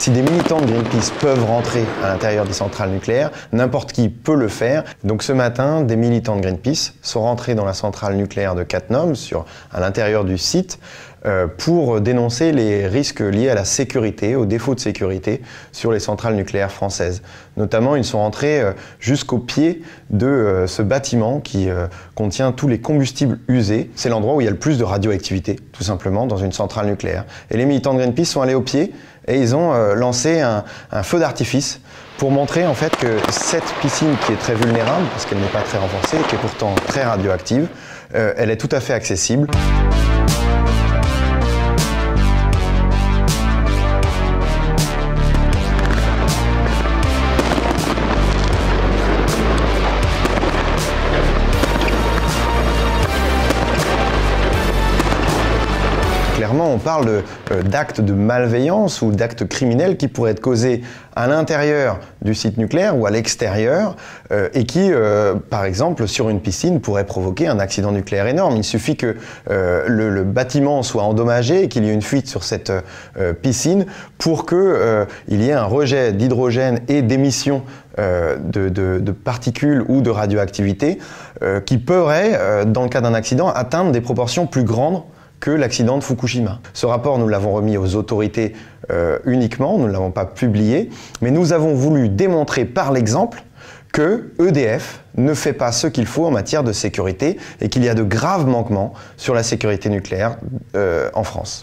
Si des militants de Greenpeace peuvent rentrer à l'intérieur des centrales nucléaires, n'importe qui peut le faire. Donc ce matin, des militants de Greenpeace sont rentrés dans la centrale nucléaire de Cattenom, à l'intérieur du site, pour dénoncer les risques liés à la sécurité, aux défauts de sécurité sur les centrales nucléaires françaises. Notamment, ils sont rentrés jusqu'au pied de ce bâtiment qui contient tous les combustibles usés. C'est l'endroit où il y a le plus de radioactivité, tout simplement, dans une centrale nucléaire. Et les militants de Greenpeace sont allés au pied et ils ont lancé un feu d'artifice pour montrer en fait que cette piscine qui est très vulnérable, parce qu'elle n'est pas très renforcée, qui est pourtant très radioactive, elle est tout à fait accessible. Clairement, on parle d'actes de malveillance ou d'actes criminels qui pourraient être causés à l'intérieur du site nucléaire ou à l'extérieur et qui, par exemple, sur une piscine, pourraient provoquer un accident nucléaire énorme. Il suffit que le bâtiment soit endommagé et qu'il y ait une fuite sur cette piscine pour qu'il y ait un rejet d'hydrogène et d'émissions de particules ou de radioactivité qui pourraient, dans le cas d'un accident, atteindre des proportions plus grandes que l'accident de Fukushima. Ce rapport, nous l'avons remis aux autorités uniquement, nous ne l'avons pas publié, mais nous avons voulu démontrer par l'exemple que EDF ne fait pas ce qu'il faut en matière de sécurité et qu'il y a de graves manquements sur la sécurité nucléaire en France.